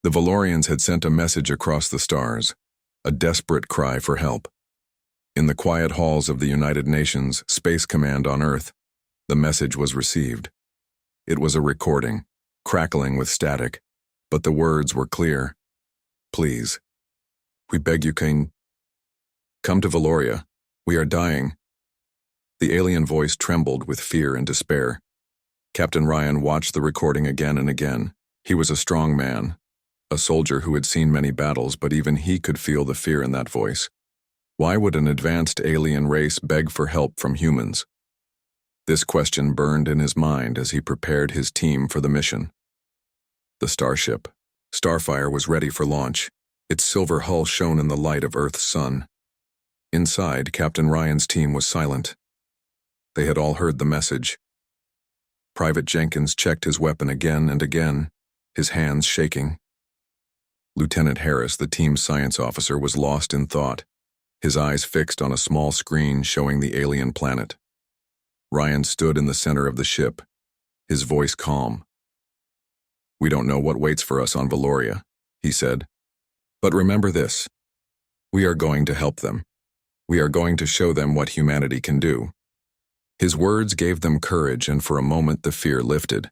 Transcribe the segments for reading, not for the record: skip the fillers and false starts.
The Valorians had sent a message across the stars, a desperate cry for help. In the quiet halls of the United Nations Space Command on Earth, the message was received. It was a recording, crackling with static, but the words were clear. Please. We beg you, King. Come to Valoria. We are dying. The alien voice trembled with fear and despair. Captain Ryan watched the recording again and again. He was a strong man, a soldier who had seen many battles, but even he could feel the fear in that voice. Why would an advanced alien race beg for help from humans? This question burned in his mind as he prepared his team for the mission. The starship, Starfire, was ready for launch. Its silver hull shone in the light of Earth's sun. Inside, Captain Ryan's team was silent. They had all heard the message. Private Jenkins checked his weapon again and again, his hands shaking. Lieutenant Harris, the team's science officer, was lost in thought, his eyes fixed on a small screen showing the alien planet. Ryan stood in the center of the ship, his voice calm. We don't know what waits for us on Valoria, he said. But remember this. We are going to help them. We are going to show them what humanity can do. His words gave them courage, and for a moment the fear lifted.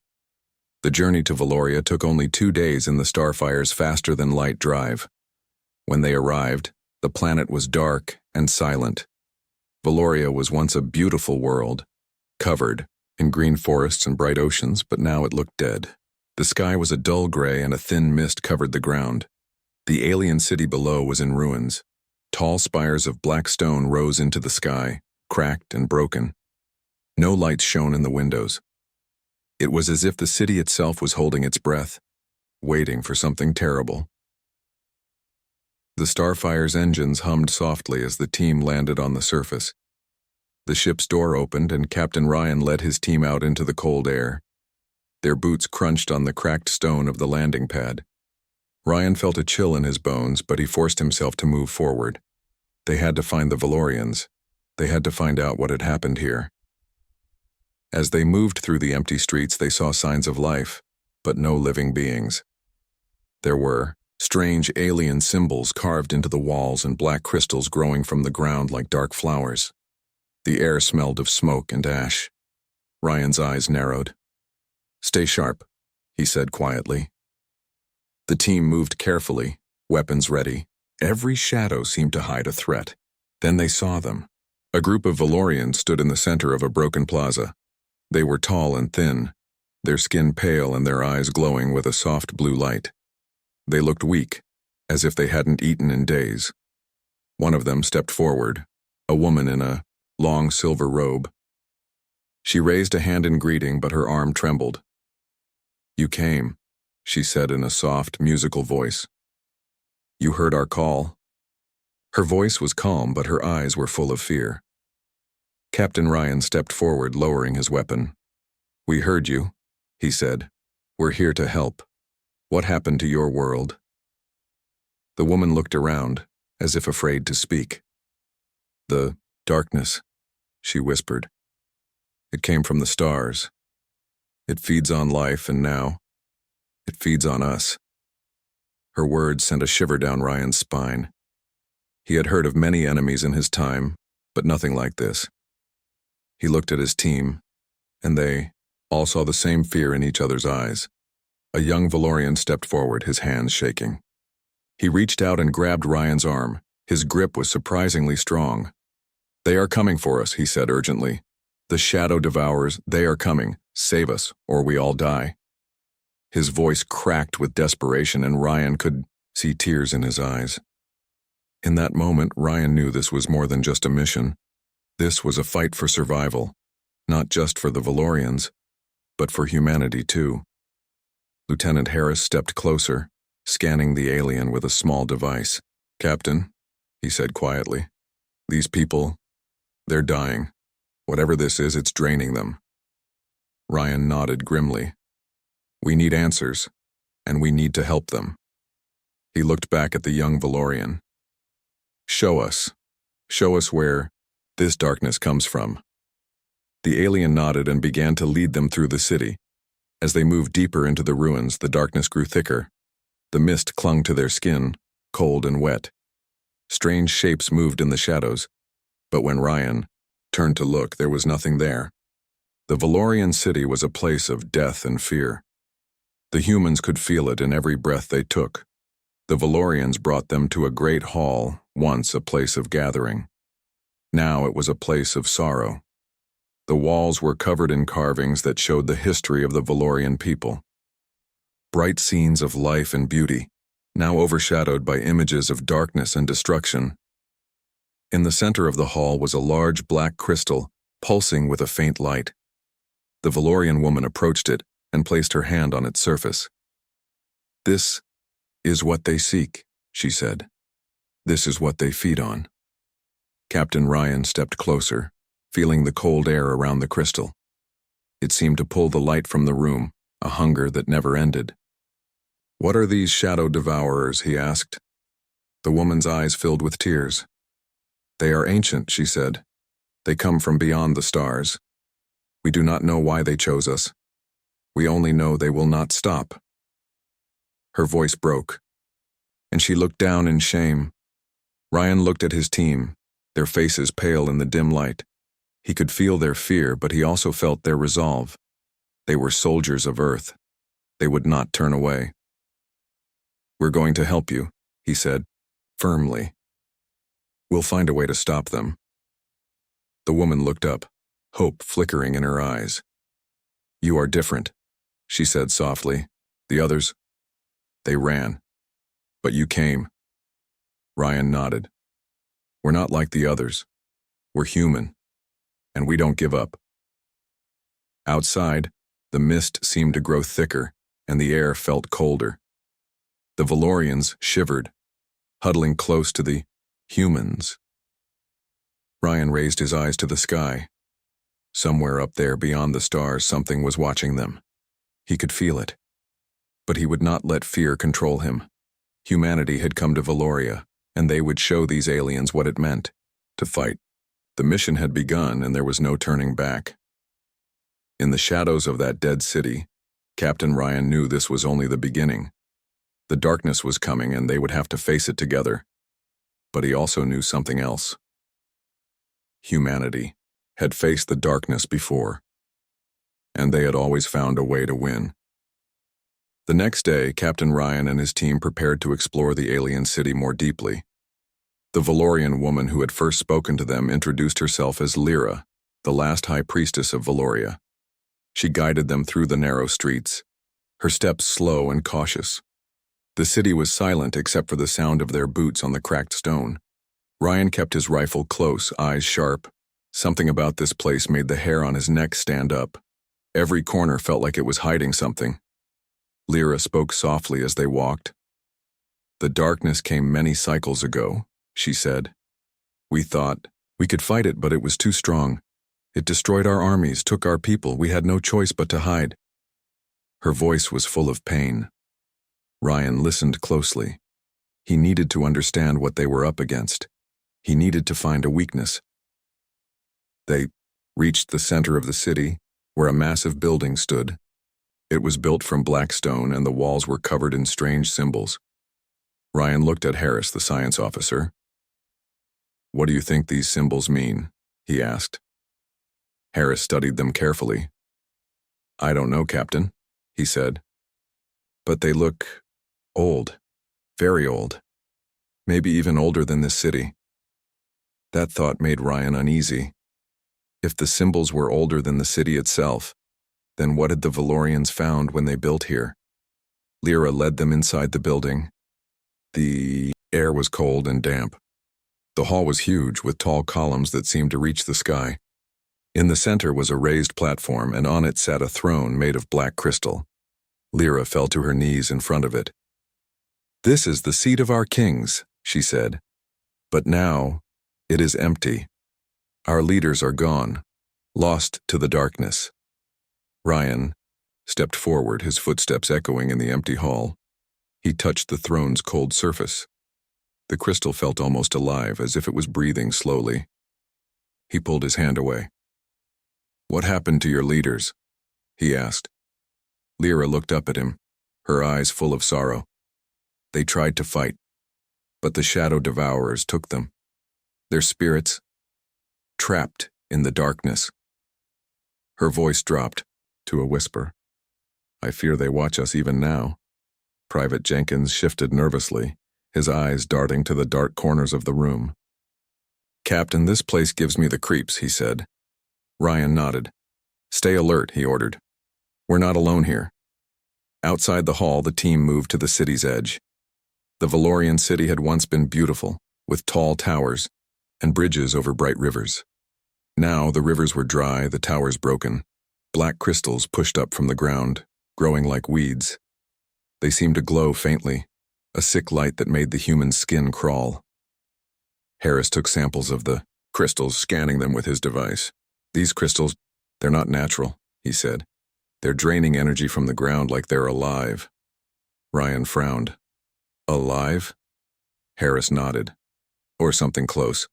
The journey to Valoria took only 2 days in the Starfire's faster-than-light drive. When they arrived, the planet was dark and silent. Valoria was once a beautiful world, covered in green forests and bright oceans, but now it looked dead. The sky was a dull gray and a thin mist covered the ground. The alien city below was in ruins. Tall spires of black stone rose into the sky, cracked and broken. No lights shone in the windows. It was as if the city itself was holding its breath, waiting for something terrible. The Starfire's engines hummed softly as the team landed on the surface. The ship's door opened and Captain Ryan led his team out into the cold air. Their boots crunched on the cracked stone of the landing pad. Ryan felt a chill in his bones, but he forced himself to move forward. They had to find the Valorians. They had to find out what had happened here. As they moved through the empty streets, they saw signs of life, but no living beings. There were strange alien symbols carved into the walls and black crystals growing from the ground like dark flowers. The air smelled of smoke and ash. Ryan's eyes narrowed. Stay sharp, he said quietly. The team moved carefully, weapons ready. Every shadow seemed to hide a threat. Then they saw them. A group of Valorians stood in the center of a broken plaza. They were tall and thin, their skin pale and their eyes glowing with a soft blue light. They looked weak, as if they hadn't eaten in days. One of them stepped forward, a woman in a long silver robe. She raised a hand in greeting, but her arm trembled. You came, she said in a soft, musical voice. You heard our call. Her voice was calm, but her eyes were full of fear. Captain Ryan stepped forward, lowering his weapon. We heard you, he said. We're here to help. What happened to your world? The woman looked around, as if afraid to speak. The darkness, she whispered. It came from the stars. It feeds on life, and now it feeds on us. Her words sent a shiver down Ryan's spine. He had heard of many enemies in his time, but nothing like this. He looked at his team, and they all saw the same fear in each other's eyes. A young Valorian stepped forward, his hands shaking. He reached out and grabbed Ryan's arm. His grip was surprisingly strong. They are coming for us, he said urgently. The shadow devourers, they are coming. Save us, or we all die. His voice cracked with desperation, and Ryan could see tears in his eyes. In that moment, Ryan knew this was more than just a mission. This was a fight for survival, not just for the Valorians, but for humanity too. Lieutenant Harris stepped closer, scanning the alien with a small device. Captain, he said quietly, these people, they're dying. Whatever this is, it's draining them. Ryan nodded grimly. We need answers, and we need to help them. He looked back at the young Valorian. Show us where this darkness comes from. The alien nodded and began to lead them through the city. As they moved deeper into the ruins, the darkness grew thicker. The mist clung to their skin, cold and wet. Strange shapes moved in the shadows, but when Ryan turned to look, there was nothing there. The Valorian city was a place of death and fear. The humans could feel it in every breath they took. The Valorians brought them to a great hall, once a place of gathering. Now it was a place of sorrow. The walls were covered in carvings that showed the history of the Valorian people. Bright scenes of life and beauty, now overshadowed by images of darkness and destruction. In the center of the hall was a large black crystal, pulsing with a faint light. The Valorian woman approached it and placed her hand on its surface. "This is what they seek," she said. "This is what they feed on." Captain Ryan stepped closer, feeling the cold air around the crystal. It seemed to pull the light from the room, a hunger that never ended. "What are these shadow devourers?" he asked. The woman's eyes filled with tears. "They are ancient," she said. "They come from beyond the stars. We do not know why they chose us. We only know they will not stop." Her voice broke, and she looked down in shame. Ryan looked at his team, their faces pale in the dim light. He could feel their fear, but he also felt their resolve. They were soldiers of Earth. They would not turn away. "We're going to help you," he said, firmly. "We'll find a way to stop them." The woman looked up, hope flickering in her eyes. "You are different," she said softly. "The others, they ran. But you came." Ryan nodded. "We're not like the others. We're human, and we don't give up." Outside, the mist seemed to grow thicker, and the air felt colder. The Valorians shivered, huddling close to the humans. Ryan raised his eyes to the sky. Somewhere up there beyond the stars, something was watching them. He could feel it. But he would not let fear control him. Humanity had come to Valoria, and they would show these aliens what it meant to fight. The mission had begun, and there was no turning back. In the shadows of that dead city, Captain Ryan knew this was only the beginning. The darkness was coming, and they would have to face it together. But he also knew something else. Humanity had faced the darkness before, and they had always found a way to win. The next day, Captain Ryan and his team prepared to explore the alien city more deeply. The Valorian woman who had first spoken to them introduced herself as Lyra, the last high priestess of Valoria. She guided them through the narrow streets, her steps slow and cautious. The city was silent except for the sound of their boots on the cracked stone. Ryan kept his rifle close, eyes sharp. Something about this place made the hair on his neck stand up. Every corner felt like it was hiding something. Lyra spoke softly as they walked. "The darkness came many cycles ago," she said. "We thought we could fight it, but it was too strong. It destroyed our armies, took our people. We had no choice but to hide." Her voice was full of pain. Ryan listened closely. He needed to understand what they were up against. He needed to find a weakness. They reached the center of the city, where a massive building stood. It was built from black stone, and the walls were covered in strange symbols. Ryan looked at Harris, the science officer. "What do you think these symbols mean?" he asked. Harris studied them carefully. "I don't know, Captain," he said. "But they look old, very old, maybe even older than this city." That thought made Ryan uneasy. If the symbols were older than the city itself, then what had the Valorians found when they built here? Lyra led them inside the building. The air was cold and damp. The hall was huge, with tall columns that seemed to reach the sky. In the center was a raised platform, and on it sat a throne made of black crystal. Lyra fell to her knees in front of it. "This is the seat of our kings," she said. "But now it is empty. Our leaders are gone, lost to the darkness." Ryan stepped forward, his footsteps echoing in the empty hall. He touched the throne's cold surface. The crystal felt almost alive, as if it was breathing slowly. He pulled his hand away. "What happened to your leaders?" he asked. Lyra looked up at him, her eyes full of sorrow. They tried to fight, but the shadow devourers took them, their spirits trapped in the darkness. Her voice dropped to a whisper. I fear they watch us even now. Private Jenkins shifted nervously, his eyes darting to the dark corners of the room. Captain, this place gives me the creeps, he said. Ryan nodded. Stay alert, he ordered. We're not alone here. Outside the hall, the team moved to the city's edge. The Valorian city had once been beautiful, with tall towers and bridges over bright rivers. Now the rivers were dry, the towers broken. Black crystals pushed up from the ground, growing like weeds. They seemed to glow faintly, a sick light that made the human skin crawl. Harris took samples of the crystals, scanning them with his device. These crystals, they're not natural, he said. They're draining energy from the ground like they're alive. Ryan frowned. Alive? Harris nodded. Or something close.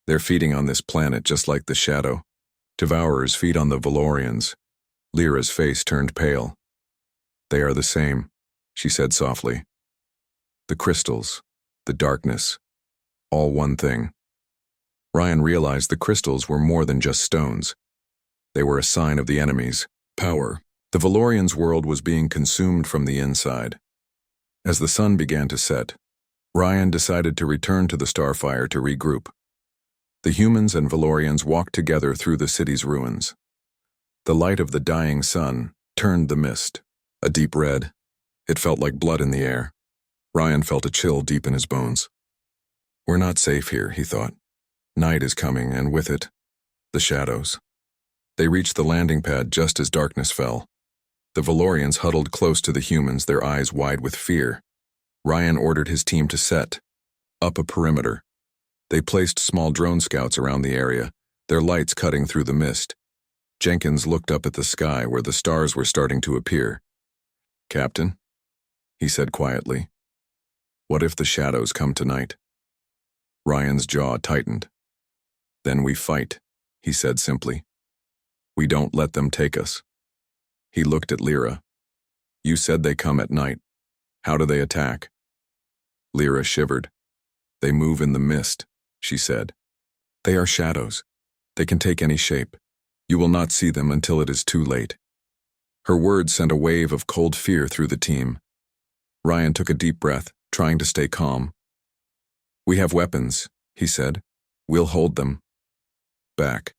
They're feeding on this planet just like the shadow. Devourers feed on the Valorians. Lyra's face turned pale. They are the same, she said softly. The crystals, the darkness, all one thing. Ryan realized the crystals were more than just stones. They were a sign of the enemy's power. The Valorians' world was being consumed from the inside. As the sun began to set, Ryan decided to return to the Starfire to regroup. The humans and Valorians walked together through the city's ruins. The light of the dying sun turned the mist, a deep red. It felt like blood in the air. Ryan felt a chill deep in his bones. We're not safe here, he thought. Night is coming, and with it, the shadows. They reached the landing pad just as darkness fell. The Valorians huddled close to the humans, their eyes wide with fear. Ryan ordered his team to set up a perimeter. They placed small drone scouts around the area, their lights cutting through the mist. Jenkins looked up at the sky where the stars were starting to appear. Captain, he said quietly, what if the shadows come tonight? Ryan's jaw tightened. Then we fight, he said simply. We don't let them take us. He looked at Lyra. You said they come at night. How do they attack? Lyra shivered. They move in the mist, she said. They are shadows. They can take any shape. You will not see them until it is too late. Her words sent a wave of cold fear through the team. Ryan took a deep breath, trying to stay calm. We have weapons, he said. We'll hold them back.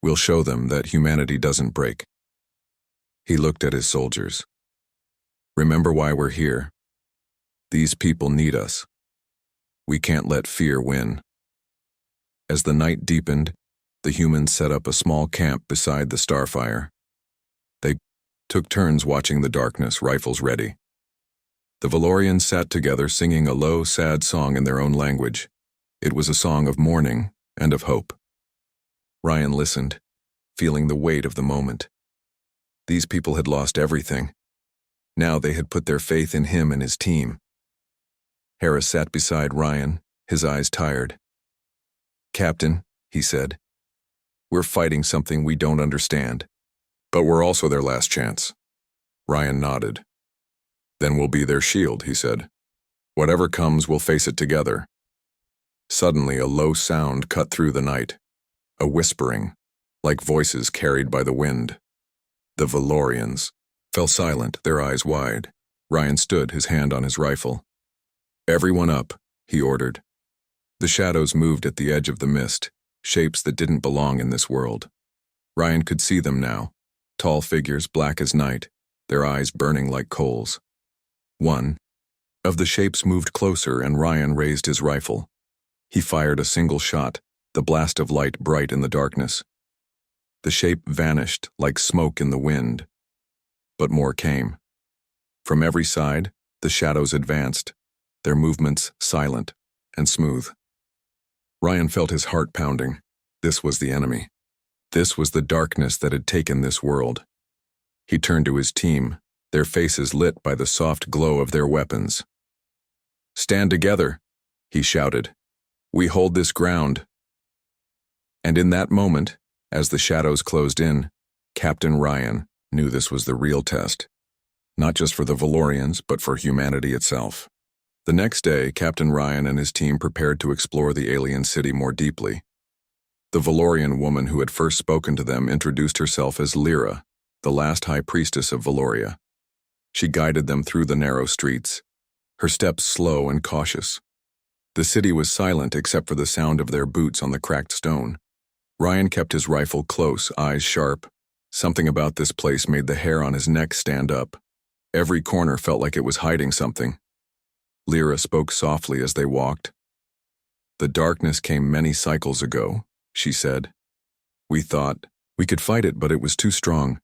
We'll show them that humanity doesn't break. He looked at his soldiers. Remember why we're here. These people need us. We can't let fear win. As the night deepened, the humans set up a small camp beside the Starfire. They took turns watching the darkness, rifles ready. The Valorians sat together singing a low, sad song in their own language. It was a song of mourning and of hope. Ryan listened, feeling the weight of the moment. These people had lost everything. Now they had put their faith in him and his team. Harris sat beside Ryan, his eyes tired. Captain, he said, we're fighting something we don't understand, but we're also their last chance. Ryan nodded. Then we'll be their shield, he said. Whatever comes, we'll face it together. Suddenly, a low sound cut through the night, a whispering, like voices carried by the wind. The Valorians fell silent, their eyes wide. Ryan stood, his hand on his rifle. Everyone up, he ordered. The shadows moved at the edge of the mist, shapes that didn't belong in this world. Ryan could see them now, tall figures, black as night, their eyes burning like coals. One of the shapes moved closer, and Ryan raised his rifle. He fired a single shot, the blast of light bright in the darkness. The shape vanished like smoke in the wind. But more came. From every side, the shadows advanced, their movements silent and smooth. Ryan felt his heart pounding. This was the enemy. This was the darkness that had taken this world. He turned to his team, their faces lit by the soft glow of their weapons. Stand together, he shouted. We hold this ground. And in that moment, as the shadows closed in, Captain Ryan knew this was the real test, not just for the Valorians, but for humanity itself. The next day, Captain Ryan and his team prepared to explore the alien city more deeply. The Valorian woman who had first spoken to them introduced herself as Lyra, the last high priestess of Valoria. She guided them through the narrow streets, her steps slow and cautious. The city was silent except for the sound of their boots on the cracked stone. Ryan kept his rifle close, eyes sharp. Something about this place made the hair on his neck stand up. Every corner felt like it was hiding something. Lyra spoke softly as they walked. "The darkness came many cycles ago," she said. "We thought we could fight it, but it was too strong.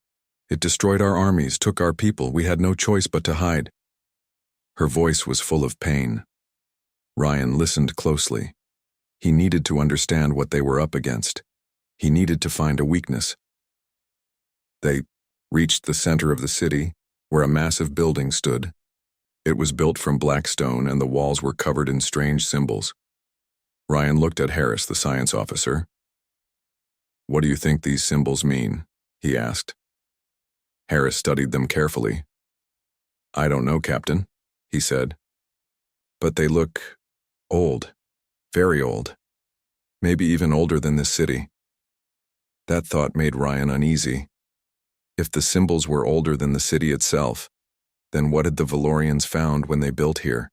It destroyed our armies, took our people. We had no choice but to hide." Her voice was full of pain. Ryan listened closely. He needed to understand what they were up against. He needed to find a weakness. They reached the center of the city, where a massive building stood. It was built from black stone and the walls were covered in strange symbols. Ryan looked at Harris, the science officer. "What do you think these symbols mean?" he asked. Harris studied them carefully. "I don't know, Captain," he said. "But they look old, very old, maybe even older than this city." That thought made Ryan uneasy. If the symbols were older than the city itself, then what had the Valorians found when they built here?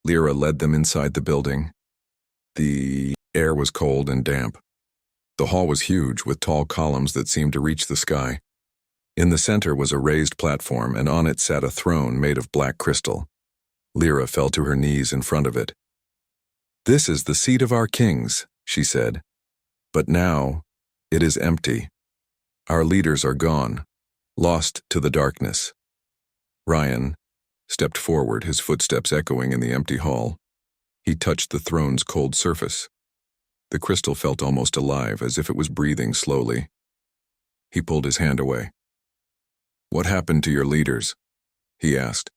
Lyra led them inside the building. The air was cold and damp. The hall was huge, with tall columns that seemed to reach the sky. In the center was a raised platform, and on it sat a throne made of black crystal. Lyra fell to her knees in front of it. "This is the seat of our kings," she said. "But now it is empty. Our leaders are gone, lost to the darkness." Ryan stepped forward, his footsteps echoing in the empty hall. He touched the throne's cold surface. The crystal felt almost alive, as if it was breathing slowly. He pulled his hand away. "What happened to your leaders?" he asked.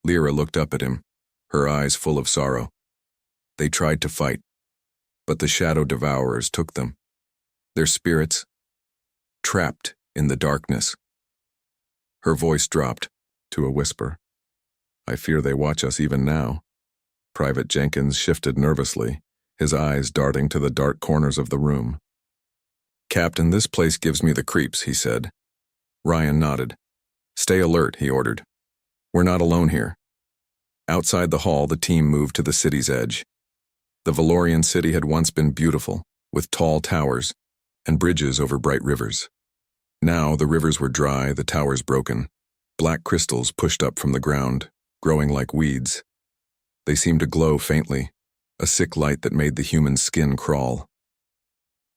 Lyra looked up at him, her eyes full of sorrow. "They tried to fight, but the shadow devourers took them. Their spirits trapped in the darkness." Her voice dropped to a whisper. "I fear they watch us even now." Private Jenkins shifted nervously, his eyes darting to the dark corners of the room. "Captain, this place gives me the creeps," he said. Ryan nodded. "Stay alert," he ordered. "We're not alone here." Outside the hall, the team moved to the city's edge. The Valorian city had once been beautiful, with tall towers and bridges over bright rivers. Now the rivers were dry, the towers broken. Black crystals pushed up from the ground, growing like weeds. They seemed to glow faintly, a sick light that made the human skin crawl.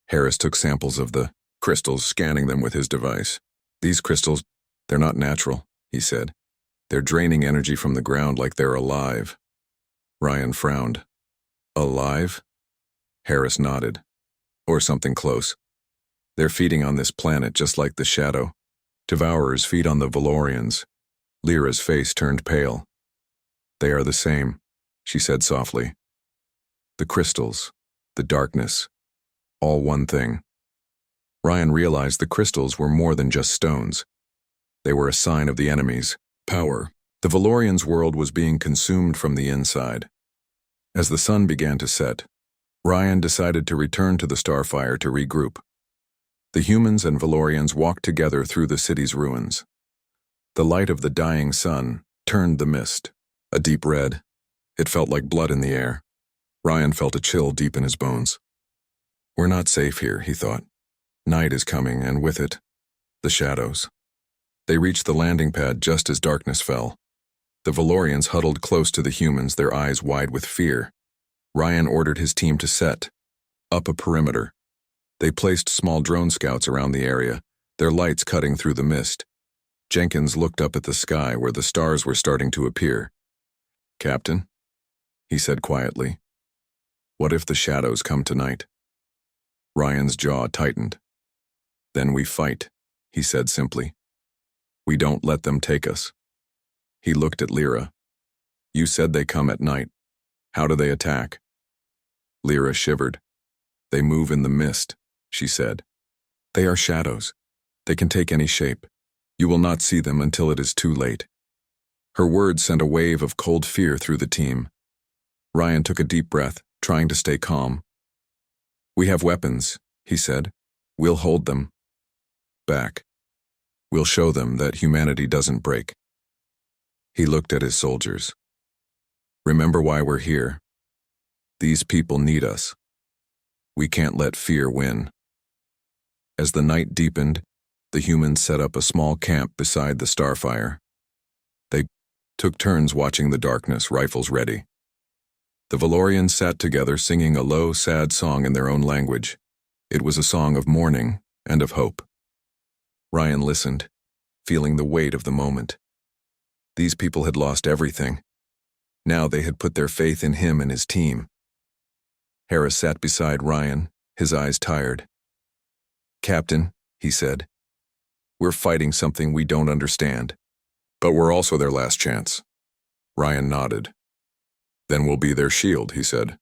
Harris took samples of the crystals, scanning them with his device. "These crystals, they're not natural," he said. "They're draining energy from the ground like they're alive." Ryan frowned. "Alive?" Harris nodded. "Or something close. They're feeding on this planet just like the shadow. Devourers feed on the Valorians." Lyra's face turned pale. "They are the same," she said softly. "The crystals, the darkness, all one thing." Ryan realized the crystals were more than just stones. They were a sign of the enemy's power. The Valorians' world was being consumed from the inside. As the sun began to set, Ryan decided to return to the Starfire to regroup. The humans and Valorians walked together through the city's ruins. The light of the dying sun turned the mist, a deep red. It felt like blood in the air. Ryan felt a chill deep in his bones. "We're not safe here," he thought. "Night is coming, and with it, the shadows." They reached the landing pad just as darkness fell. The Valorians huddled close to the humans, their eyes wide with fear. Ryan ordered his team to set up a perimeter. They placed small drone scouts around the area, their lights cutting through the mist. Jenkins looked up at the sky where the stars were starting to appear. "Captain," he said quietly, "what if the shadows come tonight?" Ryan's jaw tightened. "Then we fight," he said simply. "We don't let them take us." He looked at Lyra. "You said they come at night. How do they attack?" Lyra shivered. "They move in the mist," she said. "They are shadows. They can take any shape. You will not see them until it is too late." Her words sent a wave of cold fear through the team. Ryan took a deep breath, trying to stay calm. "We have weapons," he said. "We'll hold them back. We'll show them that humanity doesn't break." He looked at his soldiers. "Remember why we're here. These people need us. We can't let fear win." As the night deepened, the humans set up a small camp beside the starfire. They took turns watching the darkness, rifles ready. The Valorians sat together singing a low, sad song in their own language. It was a song of mourning and of hope. Ryan listened, feeling the weight of the moment. These people had lost everything. Now they had put their faith in him and his team. Harris sat beside Ryan, his eyes tired. "Captain," he said, "we're fighting something we don't understand. But we're also their last chance." Ryan nodded. "Then we'll be their shield," he said.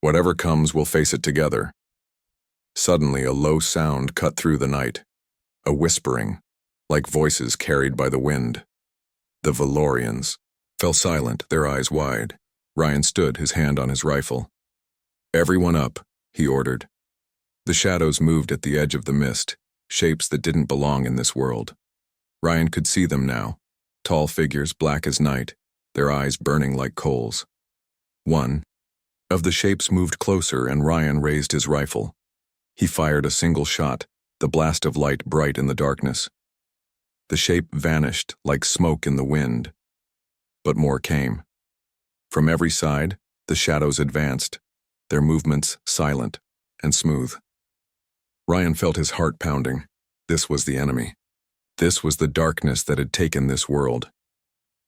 "Whatever comes, we'll face it together." Suddenly, a low sound cut through the night. A whispering, like voices carried by the wind. The Valorians fell silent, their eyes wide. Ryan stood, his hand on his rifle. "Everyone up," he ordered. The shadows moved at the edge of the mist, shapes that didn't belong in this world. Ryan could see them now, tall figures black as night, their eyes burning like coals. One of the shapes moved closer and Ryan raised his rifle. He fired a single shot, the blast of light bright in the darkness. The shape vanished like smoke in the wind. But more came. From every side, the shadows advanced, their movements silent and smooth. Ryan felt his heart pounding. This was the enemy. This was the darkness that had taken this world.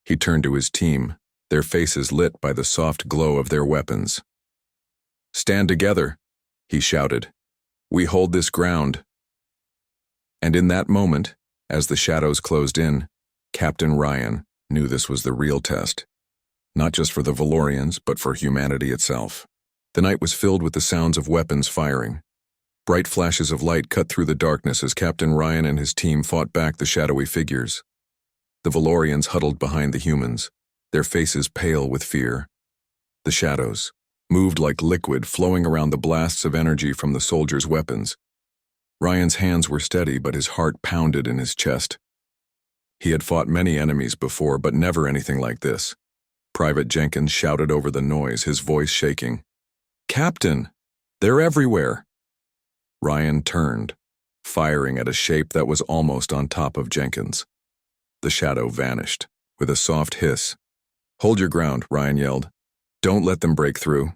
He turned to his team, their faces lit by the soft glow of their weapons. "Stand together," he shouted. "We hold this ground." And in that moment, as the shadows closed in, Captain Ryan knew this was the real test. Not just for the Valorians, but for humanity itself. The night was filled with the sounds of weapons firing. Bright flashes of light cut through the darkness as Captain Ryan and his team fought back the shadowy figures. The Valorians huddled behind the humans, their faces pale with fear. The shadows moved like liquid flowing around the blasts of energy from the soldiers' weapons. Ryan's hands were steady, but his heart pounded in his chest. He had fought many enemies before, but never anything like this. Private Jenkins shouted over the noise, his voice shaking. "Captain, they're everywhere!" Ryan turned, firing at a shape that was almost on top of Jenkins. The shadow vanished, with a soft hiss. "Hold your ground," Ryan yelled. "Don't let them break through."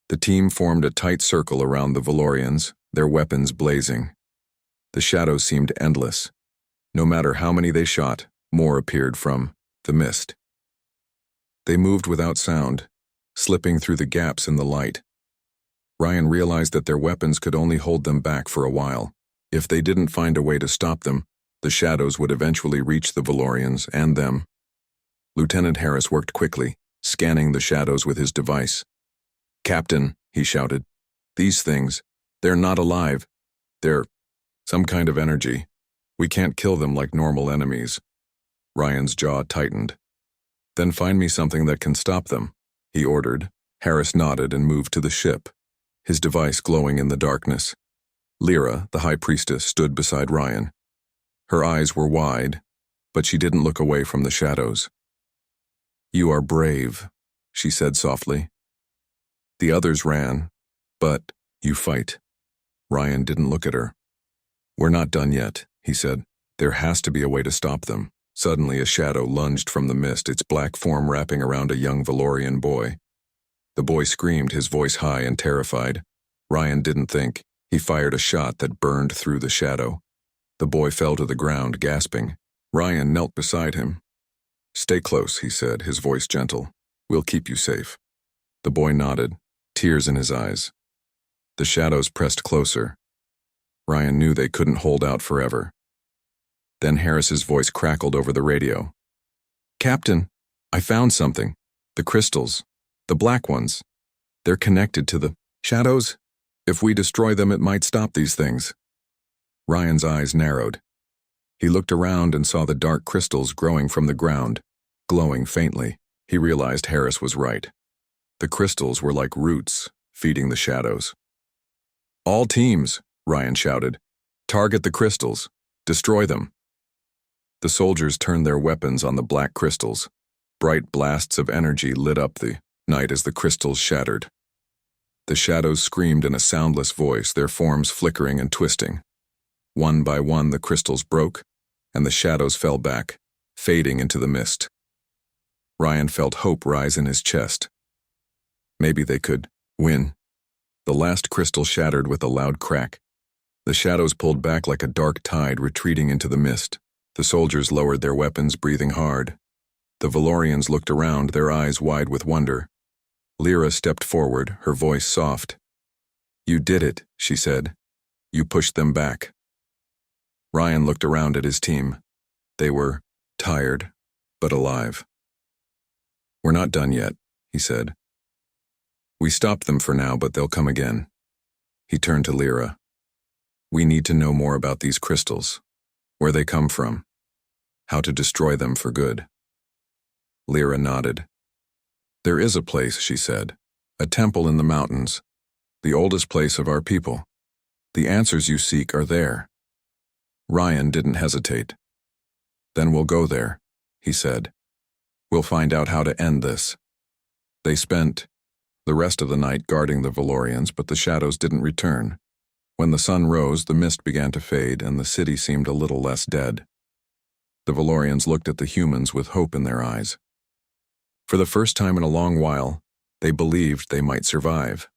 The team formed a tight circle around the Valorians, their weapons blazing. The shadows seemed endless. No matter how many they shot, more appeared from the mist. They moved without sound, slipping through the gaps in the light. Ryan realized that their weapons could only hold them back for a while. If they didn't find a way to stop them, the shadows would eventually reach the Valorians and them. Lieutenant Harris worked quickly, scanning the shadows with his device. "Captain," he shouted, "these things, they're not alive. They're some kind of energy. We can't kill them like normal enemies." Ryan's jaw tightened. "Then find me something that can stop them," he ordered. Harris nodded and moved to the ship, his device glowing in the darkness. Lyra, the High Priestess, stood beside Ryan. Her eyes were wide, but she didn't look away from the shadows. "You are brave," she said softly. "The others ran, but you fight." Ryan didn't look at her. "We're not done yet," he said. "There has to be a way to stop them." Suddenly a shadow lunged from the mist, its black form wrapping around a young Valorian boy. The boy screamed, his voice high and terrified. Ryan didn't think. He fired a shot that burned through the shadow. The boy fell to the ground, gasping. Ryan knelt beside him. "Stay close," he said, his voice gentle. "We'll keep you safe." The boy nodded, tears in his eyes. The shadows pressed closer. Ryan knew they couldn't hold out forever. Then Harris's voice crackled over the radio. "Captain, I found something. The crystals. The black ones. They're connected to the shadows. If we destroy them, it might stop these things." Ryan's eyes narrowed. He looked around and saw the dark crystals growing from the ground, glowing faintly. He realized Harris was right. The crystals were like roots, feeding the shadows. "All teams," Ryan shouted. "Target the crystals. Destroy them." The soldiers turned their weapons on the black crystals. Bright blasts of energy lit up the night as the crystals shattered. The shadows screamed in a soundless voice, their forms flickering and twisting. One by one, the crystals broke, and the shadows fell back, fading into the mist. Ryan felt hope rise in his chest. Maybe they could win. The last crystal shattered with a loud crack. The shadows pulled back like a dark tide, retreating into the mist. The soldiers lowered their weapons, breathing hard. The Valorians looked around, their eyes wide with wonder. Lyra stepped forward, her voice soft. "You did it," she said. "You pushed them back." Ryan looked around at his team. They were tired, but alive. "We're not done yet," he said. "We stopped them for now, but they'll come again." He turned to Lyra. "We need to know more about these crystals, where they come from, how to destroy them for good." Lyra nodded. "There is a place," she said, "a temple in the mountains, the oldest place of our people. The answers you seek are there." Ryan didn't hesitate. "Then we'll go there," he said. "We'll find out how to end this." They spent the rest of the night guarding the Valorians, but the shadows didn't return. When the sun rose, the mist began to fade, and the city seemed a little less dead. The Valorians looked at the humans with hope in their eyes. For the first time in a long while, they believed they might survive.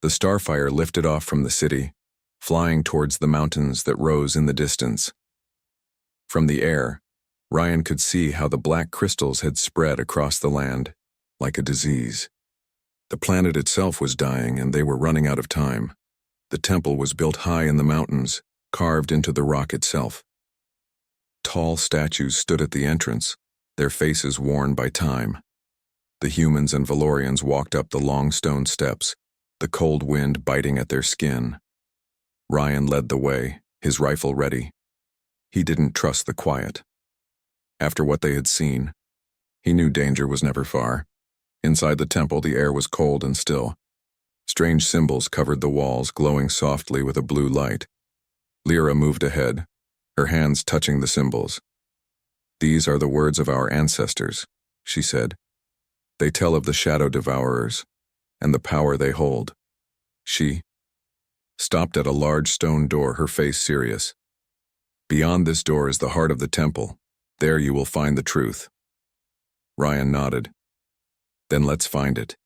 The starfire lifted off from the city, flying towards the mountains that rose in the distance. From the air, Ryan could see how the black crystals had spread across the land, like a disease. The planet itself was dying, and they were running out of time. The temple was built high in the mountains, carved into the rock itself. Tall statues stood at the entrance, their faces worn by time. The humans and Valorians walked up the long stone steps, the cold wind biting at their skin. Ryan led the way, his rifle ready. He didn't trust the quiet. After what they had seen, he knew danger was never far. Inside the temple, the air was cold and still. Strange symbols covered the walls, glowing softly with a blue light. Lyra moved ahead, her hands touching the symbols. "These are the words of our ancestors," she said. "They tell of the shadow devourers and the power they hold." She stopped at a large stone door, her face serious. "Beyond this door is the heart of the temple. There you will find the truth." Ryan nodded. "Then let's find it."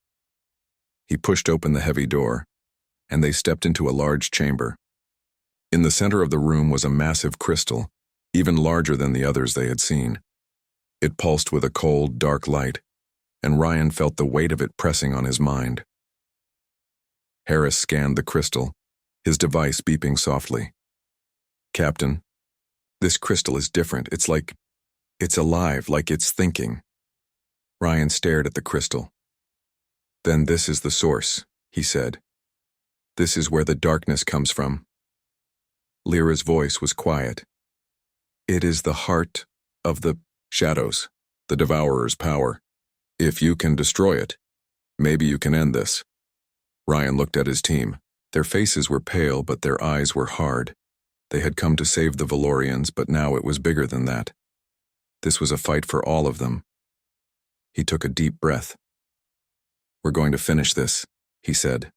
He pushed open the heavy door, and they stepped into a large chamber. In the center of the room was a massive crystal, even larger than the others they had seen. It pulsed with a cold, dark light, and Ryan felt the weight of it pressing on his mind. Harris scanned the crystal, his device beeping softly. "Captain, this crystal is different. It's alive, like it's thinking." Ryan stared at the crystal. "Then this is the source," he said. "This is where the darkness comes from." Lyra's voice was quiet. "It is the heart of the shadows, the devourer's power. If you can destroy it, maybe you can end this." Ryan looked at his team. Their faces were pale, but their eyes were hard. They had come to save the Valorians, but now it was bigger than that. This was a fight for all of them. He took a deep breath. "We're going to finish this," he said.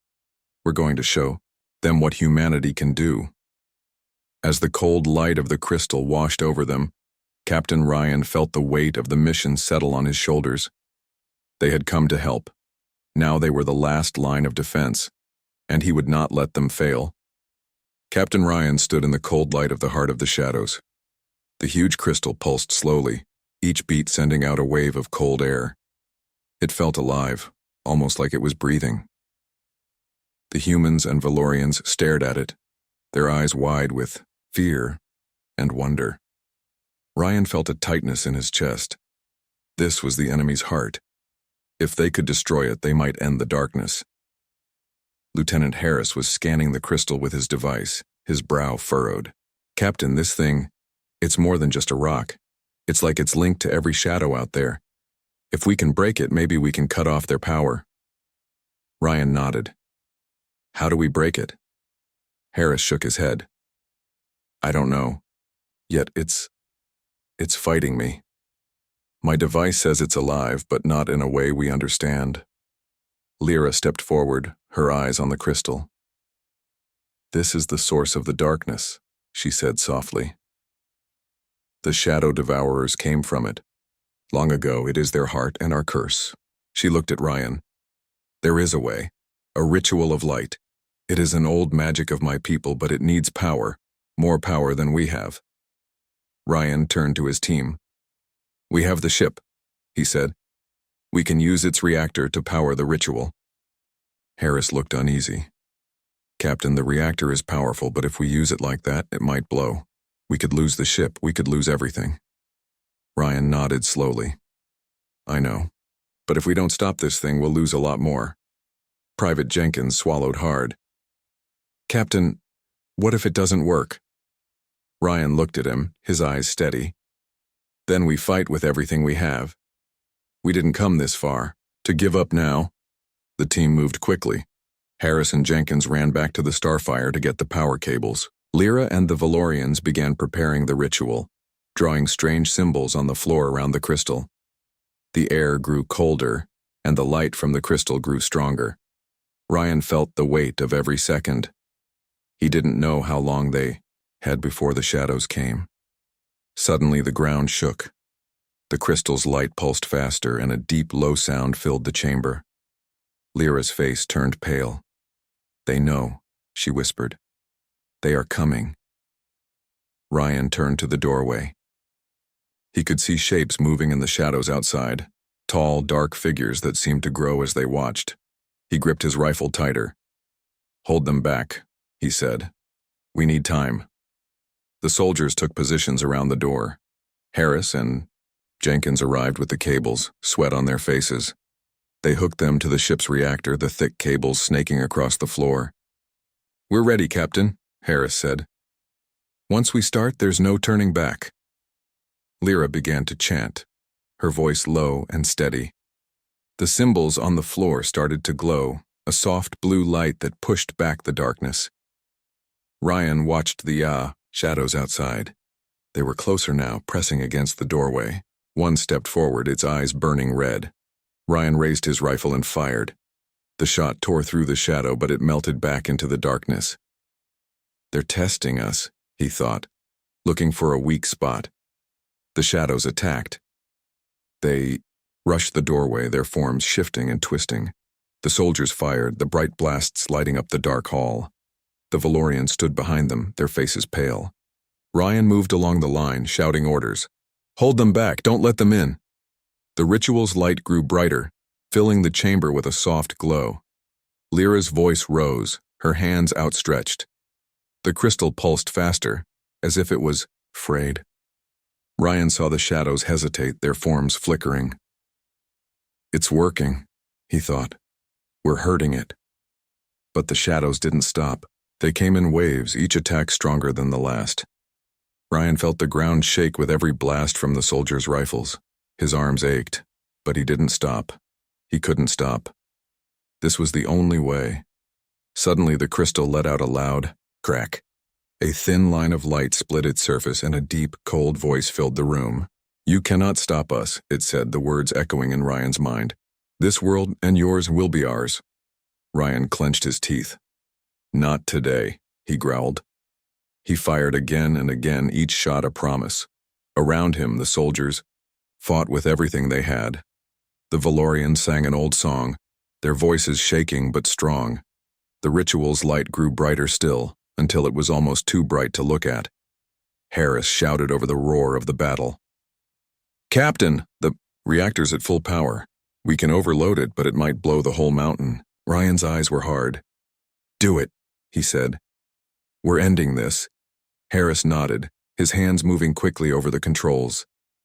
"We're going to show them what humanity can do." As the cold light of the crystal washed over them, Captain Ryan felt the weight of the mission settle on his shoulders. They had come to help. Now they were the last line of defense, and he would not let them fail. Captain Ryan stood in the cold light of the heart of the shadows. The huge crystal pulsed slowly, each beat sending out a wave of cold air. It felt alive, almost like it was breathing. The humans and Valorians stared at it, their eyes wide with fear and wonder. Ryan felt a tightness in his chest. This was the enemy's heart. If they could destroy it, they might end the darkness. Lieutenant Harris was scanning the crystal with his device, his brow furrowed. "Captain, this thing, it's more than just a rock. It's like it's linked to every shadow out there. If we can break it, maybe we can cut off their power. Ryan nodded. How do we break it? Harris shook his head. I don't know. Yet it's fighting me. My device says it's alive, but not in a way we understand. Lyra stepped forward, her eyes on the crystal. This is the source of the darkness, she said softly. The shadow devourers came from it. Long ago, it is their heart and our curse. She looked at Ryan. There is a way, a ritual of light. It is an old magic of my people, but it needs power, more power than we have. Ryan turned to his team. We have the ship, he said. We can use its reactor to power the ritual. Harris looked uneasy. Captain, the reactor is powerful, but if we use it like that, it might blow. We could lose the ship, we could lose everything. Ryan nodded slowly. I know. But if we don't stop this thing, we'll lose a lot more. Private Jenkins swallowed hard. Captain, what if it doesn't work? Ryan looked at him, his eyes steady. Then we fight with everything we have. We didn't come this far. To give up now? The team moved quickly. Harris and Jenkins ran back to the Starfire to get the power cables. Lyra and the Valorians began preparing the ritual, drawing strange symbols on the floor around the crystal. The air grew colder, and the light from the crystal grew stronger. Ryan felt the weight of every second. He didn't know how long they had before the shadows came. Suddenly the ground shook. The crystal's light pulsed faster, and a deep, low sound filled the chamber. Lyra's face turned pale. They know, she whispered. They are coming. Ryan turned to the doorway. He could see shapes moving in the shadows outside, tall, dark figures that seemed to grow as they watched. He gripped his rifle tighter. Hold them back, he said. We need time. The soldiers took positions around the door. Harris and Jenkins arrived with the cables, sweat on their faces. They hooked them to the ship's reactor, the thick cables snaking across the floor. We're ready, Captain, Harris said. Once we start, there's no turning back. Lyra began to chant, her voice low and steady. The symbols on the floor started to glow, a soft blue light that pushed back the darkness. Ryan watched the shadows outside. They were closer now, pressing against the doorway. One stepped forward, its eyes burning red. Ryan raised his rifle and fired. The shot tore through the shadow, but it melted back into the darkness. They're testing us, he thought, looking for a weak spot. The shadows attacked. They rushed the doorway, their forms shifting and twisting. The soldiers fired, the bright blasts lighting up the dark hall. The Valorians stood behind them, their faces pale. Ryan moved along the line, shouting orders. Hold them back, don't let them in. The ritual's light grew brighter, filling the chamber with a soft glow. Lyra's voice rose, her hands outstretched. The crystal pulsed faster, as if it was frayed. Ryan saw the shadows hesitate, their forms flickering. It's working, he thought. We're hurting it. But the shadows didn't stop. They came in waves, each attack stronger than the last. Ryan felt the ground shake with every blast from the soldiers' rifles. His arms ached, but he didn't stop. He couldn't stop. This was the only way. Suddenly the crystal let out a loud crack. A thin line of light split its surface, and a deep, cold voice filled the room. You cannot stop us, it said, the words echoing in Ryan's mind. This world and yours will be ours. Ryan clenched his teeth. Not today, he growled. He fired again and again, each shot a promise. Around him, the soldiers fought with everything they had. The Valorians sang an old song, their voices shaking but strong. The ritual's light grew brighter still, until it was almost too bright to look at. Harris shouted over the roar of the battle. Captain, the reactor's at full power. We can overload it, but it might blow the whole mountain. Ryan's eyes were hard. Do it, he said. We're ending this. Harris nodded, his hands moving quickly over the controls.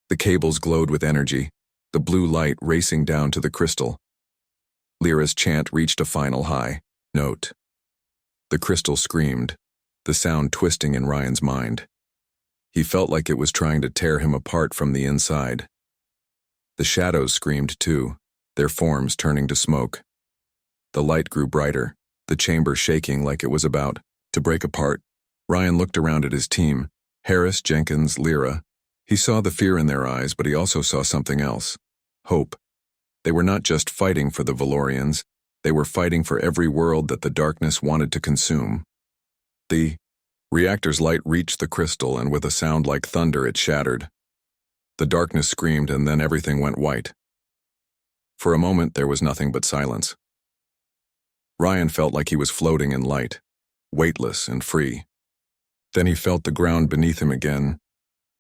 The cables glowed with energy, the blue light racing down to the crystal. Lyra's chant reached a final high note. The crystal screamed, the sound twisting in Ryan's mind. He felt like it was trying to tear him apart from the inside. The shadows screamed too, their forms turning to smoke. The light grew brighter, the chamber shaking like it was about to break apart. Ryan looked around at his team, Harris, Jenkins, Lyra. He saw the fear in their eyes, but he also saw something else. Hope. They were not just fighting for the Valorians, they were fighting for every world that the darkness wanted to consume. The reactor's light reached the crystal, and with a sound like thunder it shattered. The darkness screamed, and then everything went white. For a moment there was nothing but silence. Ryan felt like he was floating in light, weightless and free. Then he felt the ground beneath him again,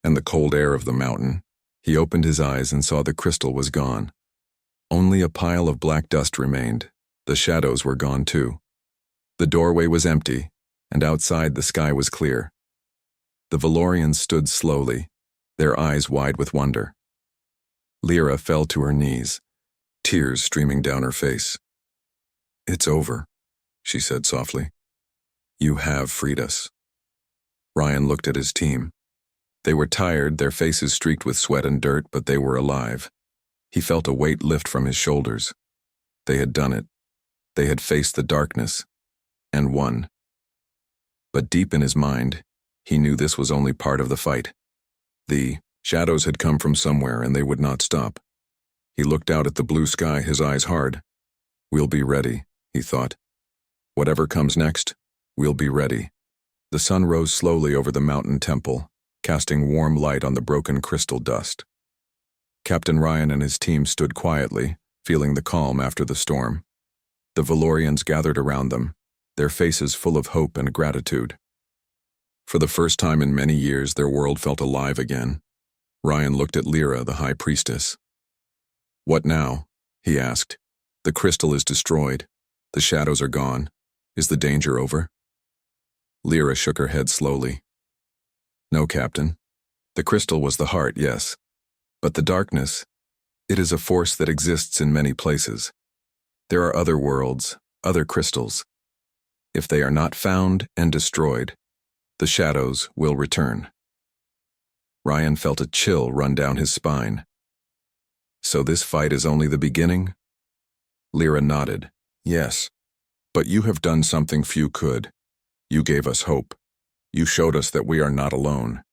and the cold air of the mountain. He opened his eyes and saw the crystal was gone. Only a pile of black dust remained. The shadows were gone too. The doorway was empty, and outside the sky was clear. The Valorians stood slowly, their eyes wide with wonder. Lyra fell to her knees, tears streaming down her face. "It's over," she said softly. "You have freed us." Ryan looked at his team. They were tired, their faces streaked with sweat and dirt, but they were alive. He felt a weight lift from his shoulders. They had done it. They had faced the darkness, and won. But deep in his mind, he knew this was only part of the fight. The shadows had come from somewhere, and they would not stop. He looked out at the blue sky, his eyes hard. "We'll be ready," he thought. "Whatever comes next, we'll be ready." The sun rose slowly over the mountain temple, casting warm light on the broken crystal dust. Captain Ryan and his team stood quietly, feeling the calm after the storm. The Valorians gathered around them, their faces full of hope and gratitude. For the first time in many years, their world felt alive again. Ryan looked at Lyra, the High Priestess. "What now?" he asked. "The crystal is destroyed. The shadows are gone. Is the danger over?" Lyra shook her head slowly. "No, Captain. The crystal was the heart, yes. But the darkness, it is a force that exists in many places. There are other worlds, other crystals. If they are not found and destroyed, the shadows will return." Ryan felt a chill run down his spine. "So this fight is only the beginning?" Lyra nodded. "Yes. But you have done something few could. You gave us hope. You showed us that we are not alone."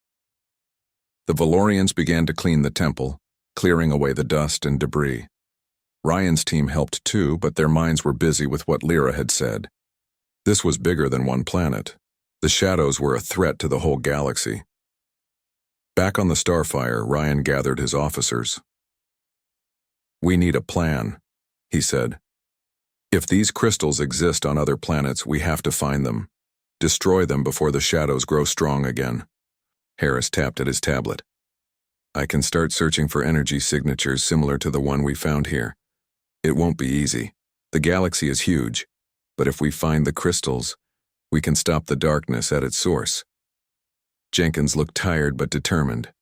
The Valorians began to clean the temple, clearing away the dust and debris. Ryan's team helped too, but their minds were busy with what Lyra had said. This was bigger than one planet. The shadows were a threat to the whole galaxy. Back on the Starfire, Ryan gathered his officers. "We need a plan," he said. "If these crystals exist on other planets, we have to find them. Destroy them before the shadows grow strong again." Harris tapped at his tablet. "I can start searching for energy signatures similar to the one we found here. It won't be easy. The galaxy is huge, but if we find the crystals, we can stop the darkness at its source." Jenkins looked tired but determined.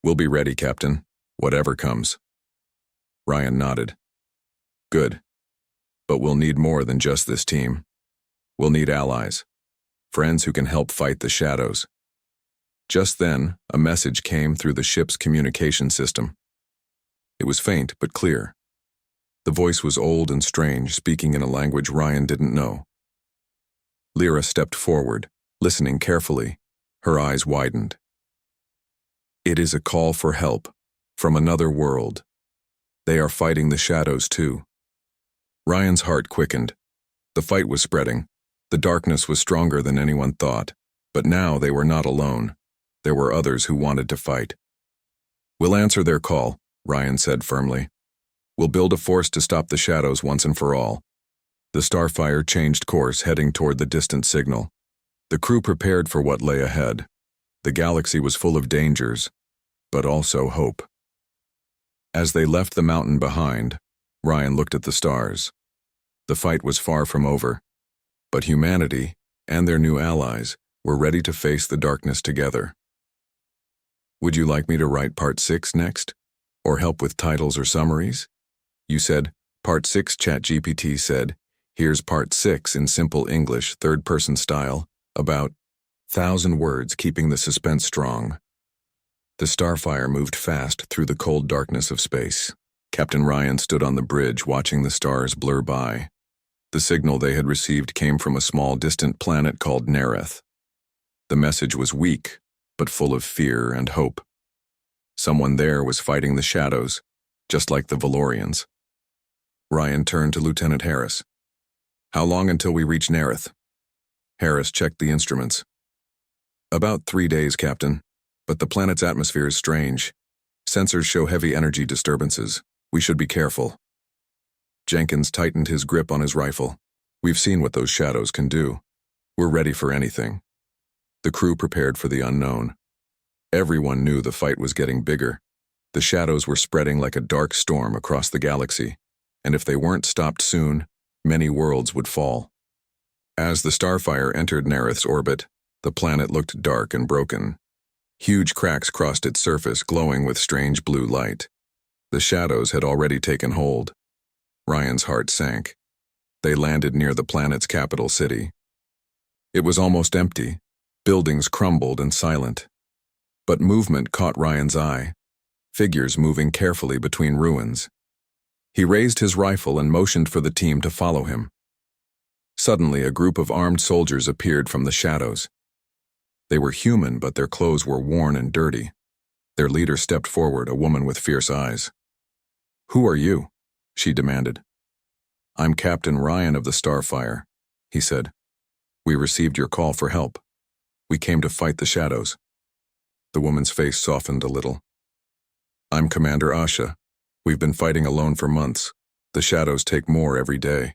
"We'll be ready, Captain, whatever comes." Ryan nodded. "Good. But we'll need more than just this team. We'll need allies, friends who can help fight the shadows." Just then, a message came through the ship's communication system. It was faint but clear. The voice was old and strange, speaking in a language Ryan didn't know. Lyra stepped forward, listening carefully. Her eyes widened. "It is a call for help, from another world. They are fighting the shadows too." Ryan's heart quickened. The fight was spreading. The darkness was stronger than anyone thought, but now they were not alone. There were others who wanted to fight. "We'll answer their call," Ryan said firmly. "We'll build a force to stop the shadows once and for all." The Starfire changed course, heading toward the distant signal. The crew prepared for what lay ahead. The galaxy was full of dangers, but also hope. As they left the mountain behind, Ryan looked at the stars. The fight was far from over, but humanity and their new allies were ready to face the darkness together. "Would you like me to write Part 6 next? Or help with titles or summaries?" You said, "Part 6, ChatGPT said, here's Part 6 in simple English, third-person style, about..." 1,000 words keeping the suspense strong. The starfire moved fast through the cold darkness of space. Captain Ryan stood on the bridge watching the stars blur by. The signal they had received came from a small distant planet called Nereth. The message was weak, but full of fear and hope. Someone there was fighting the shadows, just like the Valorians. Ryan turned to Lieutenant Harris. "How long until we reach Nereth?" Harris checked the instruments. "About 3 days, Captain, but the planet's atmosphere is strange. Sensors show heavy energy disturbances. We should be careful." Jenkins tightened his grip on his rifle. "We've seen what those shadows can do. We're ready for anything." The crew prepared for the unknown. Everyone knew the fight was getting bigger. The shadows were spreading like a dark storm across the galaxy, and if they weren't stopped soon, many worlds would fall. As the starfire entered Nereth's orbit, the planet looked dark and broken. Huge cracks crossed its surface, glowing with strange blue light. The shadows had already taken hold. Ryan's heart sank. They landed near the planet's capital city. It was almost empty. Buildings crumbled and silent. But movement caught Ryan's eye, figures moving carefully between ruins. He raised his rifle and motioned for the team to follow him. Suddenly, a group of armed soldiers appeared from the shadows. They were human, but their clothes were worn and dirty. Their leader stepped forward, a woman with fierce eyes. "Who are you?" she demanded. "I'm Captain Ryan of the Starfire," he said. "We received your call for help. We came to fight the shadows." The woman's face softened a little. "I'm Commander Asha. We've been fighting alone for months. The shadows take more every day.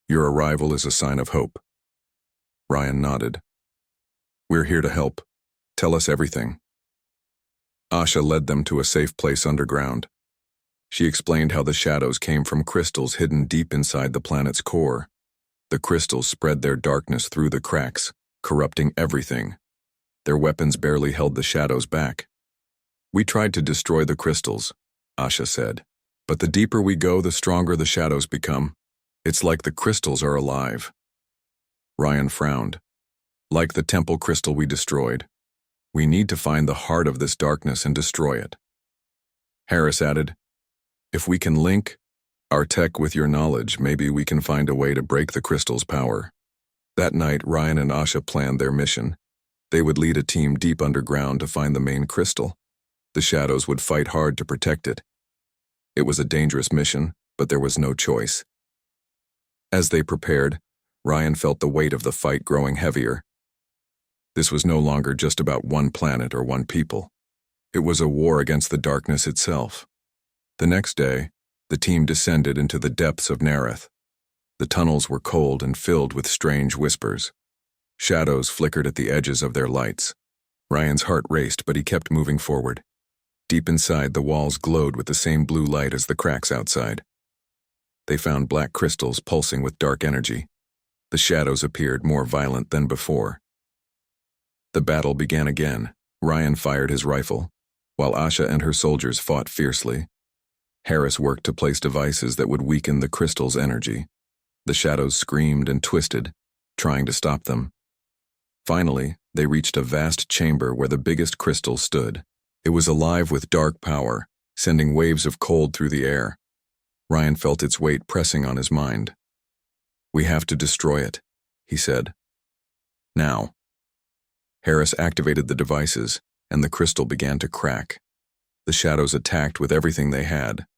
Your arrival is a sign of hope." Ryan nodded. "We're here to help. Tell us everything." Asha led them to a safe place underground. She explained how the shadows came from crystals hidden deep inside the planet's core. The crystals spread their darkness through the cracks, corrupting everything. Their weapons barely held the shadows back. "We tried to destroy the crystals," Asha said. "But the deeper we go, the stronger the shadows become. It's like the crystals are alive." Ryan frowned. "Like the temple crystal we destroyed. We need to find the heart of this darkness and destroy it." Harris added, "If we can link our tech with your knowledge, maybe we can find a way to break the crystal's power." That night, Ryan and Asha planned their mission. They would lead a team deep underground to find the main crystal. The shadows would fight hard to protect it. It was a dangerous mission, but there was no choice. As they prepared, Ryan felt the weight of the fight growing heavier. This was no longer just about one planet or one people. It was a war against the darkness itself. The next day, the team descended into the depths of Nereth. The tunnels were cold and filled with strange whispers. Shadows flickered at the edges of their lights. Ryan's heart raced, but he kept moving forward. Deep inside, the walls glowed with the same blue light as the cracks outside. They found black crystals pulsing with dark energy. The shadows appeared more violent than before. The battle began again. Ryan fired his rifle, while Asha and her soldiers fought fiercely. Harris worked to place devices that would weaken the crystal's energy. The shadows screamed and twisted, trying to stop them. Finally, they reached a vast chamber where the biggest crystal stood. It was alive with dark power, sending waves of cold through the air. Ryan felt its weight pressing on his mind. "We have to destroy it," he said. "Now." Harris activated the devices, and the crystal began to crack. The shadows attacked with everything they had.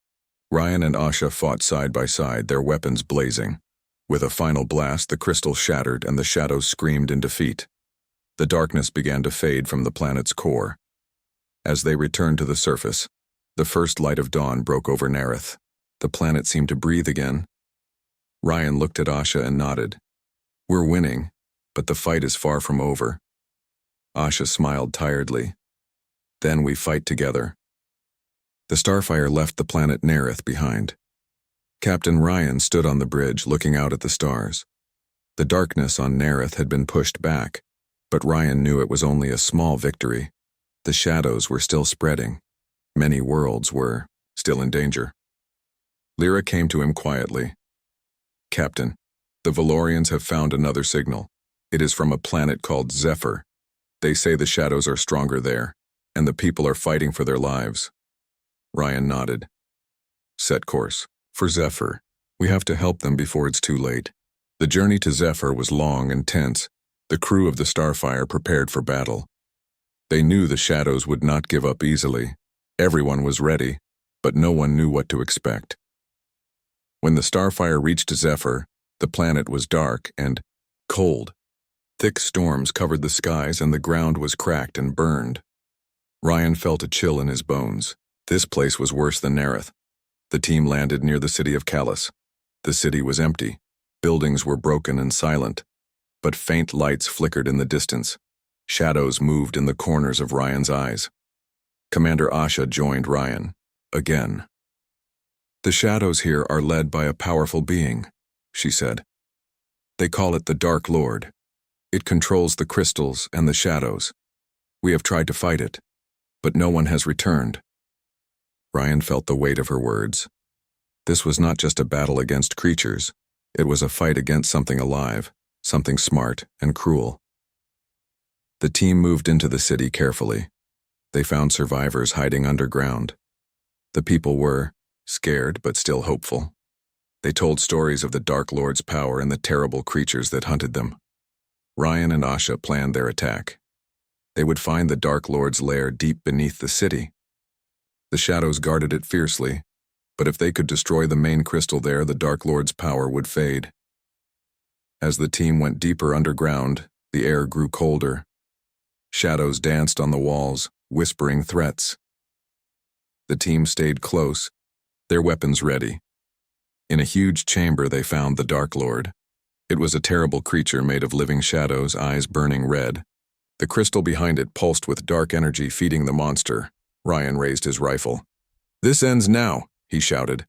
Ryan and Asha fought side by side, their weapons blazing. With a final blast, the crystal shattered and the shadows screamed in defeat. The darkness began to fade from the planet's core. As they returned to the surface, the first light of dawn broke over Nereth. The planet seemed to breathe again. Ryan looked at Asha and nodded. "We're winning, but the fight is far from over." Asha smiled tiredly. "Then we fight together." The starfire left the planet Nereth behind. Captain Ryan stood on the bridge looking out at the stars. The darkness on Nereth had been pushed back, but Ryan knew it was only a small victory. The shadows were still spreading. Many worlds were still in danger. Lyra came to him quietly. "Captain, the Valorians have found another signal. It is from a planet called Zephyr. They say the shadows are stronger there, and the people are fighting for their lives. Ryan nodded. Set course. For Zephyr. We have to help them before it's too late. The journey to Zephyr was long and tense. The crew of the Starfire prepared for battle. They knew the shadows would not give up easily. Everyone was ready, but no one knew what to expect. When the Starfire reached Zephyr, the planet was dark and cold. Thick storms covered the skies and the ground was cracked and burned. Ryan felt a chill in his bones. This place was worse than Nerith. The team landed near the city of Callus. The city was empty. Buildings were broken and silent, but faint lights flickered in the distance. Shadows moved in the corners of Ryan's eyes. Commander Asha joined Ryan. Again. The shadows here are led by a powerful being, she said. They call it the Dark Lord. It controls the crystals and the shadows. We have tried to fight it, but no one has returned. Ryan felt the weight of her words. This was not just a battle against creatures. It was a fight against something alive, something smart and cruel. The team moved into the city carefully. They found survivors hiding underground. The people were scared but still hopeful. They told stories of the Dark Lord's power and the terrible creatures that hunted them. Ryan and Asha planned their attack. They would find the Dark Lord's lair deep beneath the city. The shadows guarded it fiercely, but if they could destroy the main crystal there, the Dark Lord's power would fade. As the team went deeper underground, the air grew colder. Shadows danced on the walls, whispering threats. The team stayed close, their weapons ready. In a huge chamber they found the Dark Lord. It was a terrible creature made of living shadows, eyes burning red. The crystal behind it pulsed with dark energy feeding the monster. Ryan raised his rifle. "This ends now," he shouted.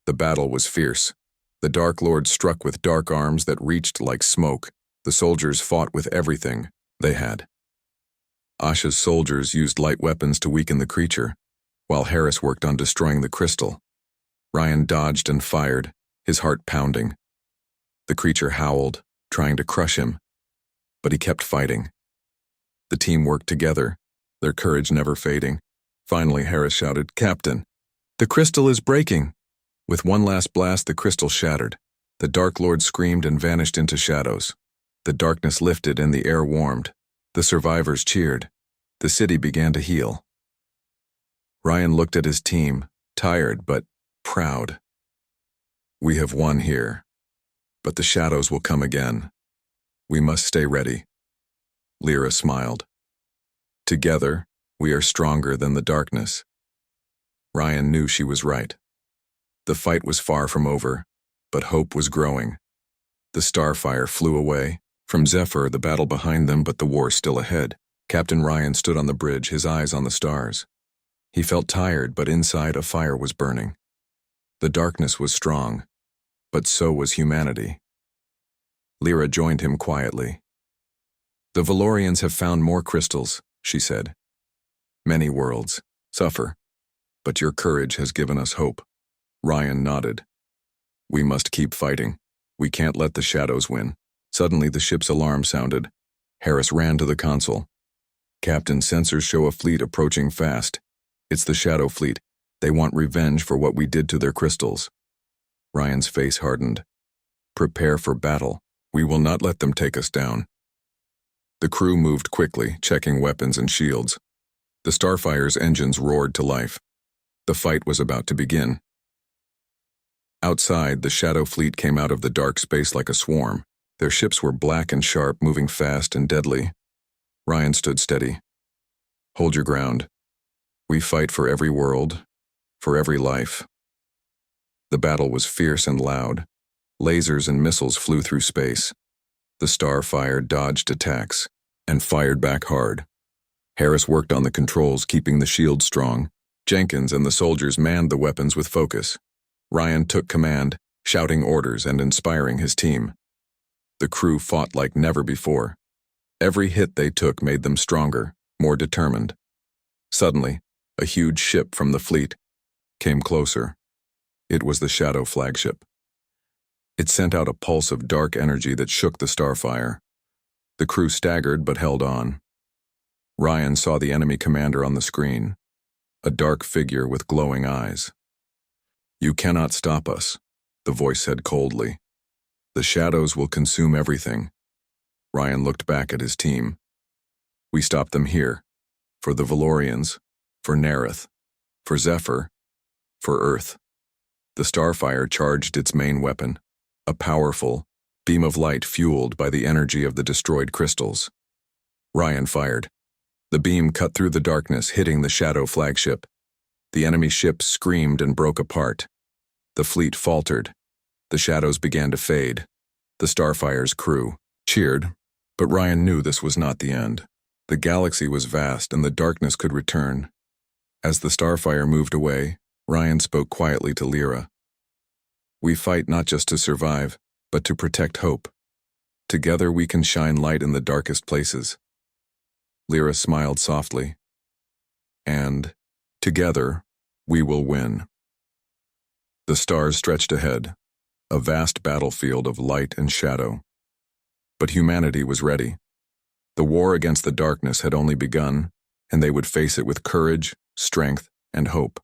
The battle was fierce. The Dark Lord struck with dark arms that reached like smoke. The soldiers fought with everything they had. Asha's soldiers used light weapons to weaken the creature, while Harris worked on destroying the crystal. Ryan dodged and fired, his heart pounding. The creature howled, trying to crush him, but he kept fighting. The team worked together, their courage never fading. Finally, Harris shouted, "Captain, the crystal is breaking!" With one last blast, the crystal shattered. The Dark Lord screamed and vanished into shadows. The darkness lifted and the air warmed. The survivors cheered. The city began to heal. Ryan looked at his team, tired but proud. "We have won here, but the shadows will come again. We must stay ready." Lyra smiled. "Together, we are stronger than the darkness." Ryan knew she was right. The fight was far from over, but hope was growing. The Starfire flew away. From Zephyr, the battle behind them, but the war still ahead. Captain Ryan stood on the bridge, his eyes on the stars. He felt tired, but inside a fire was burning. The darkness was strong, but so was humanity. Lyra joined him quietly. "The Valorians have found more crystals," she said. "Many worlds suffer, but your courage has given us hope." Ryan nodded. "We must keep fighting. We can't let the shadows win." Suddenly the ship's alarm sounded. Harris ran to the console. "Captain, sensors show a fleet approaching fast. It's the Shadow Fleet. They want revenge for what we did to their crystals." Ryan's face hardened. "Prepare for battle. We will not let them take us down." The crew moved quickly, checking weapons and shields. The Starfire's engines roared to life. The fight was about to begin. Outside, the Shadow Fleet came out of the dark space like a swarm. Their ships were black and sharp, moving fast and deadly. Ryan stood steady. "Hold your ground. We fight for every world, for every life." The battle was fierce and loud. Lasers and missiles flew through space. The Starfire dodged attacks and fired back hard. Harris worked on the controls, keeping the shield strong. Jenkins and the soldiers manned the weapons with focus. Ryan took command, shouting orders and inspiring his team. The crew fought like never before. Every hit they took made them stronger, more determined. Suddenly, a huge ship from the fleet came closer. It was the Shadow flagship. It sent out a pulse of dark energy that shook the Starfire. The crew staggered but held on. Ryan saw the enemy commander on the screen, a dark figure with glowing eyes. "You cannot stop us," the voice said coldly. "The shadows will consume everything." Ryan looked back at his team. "We stopped them here, for the Valorians, for Nerith, for Zephyr, for Earth." The Starfire charged its main weapon, a powerful beam of light fueled by the energy of the destroyed crystals. Ryan fired. The beam cut through the darkness, hitting the Shadow flagship. The enemy ship screamed and broke apart. The fleet faltered. The shadows began to fade. The Starfire's crew cheered, but Ryan knew this was not the end. The galaxy was vast and the darkness could return. As the Starfire moved away, Ryan spoke quietly to Lyra. "We fight not just to survive, but to protect hope. Together we can shine light in the darkest places." Lyra smiled softly. "And together we will win." The stars stretched ahead, a vast battlefield of light and shadow. But humanity was ready. The war against the darkness had only begun, and they would face it with courage, strength, and hope.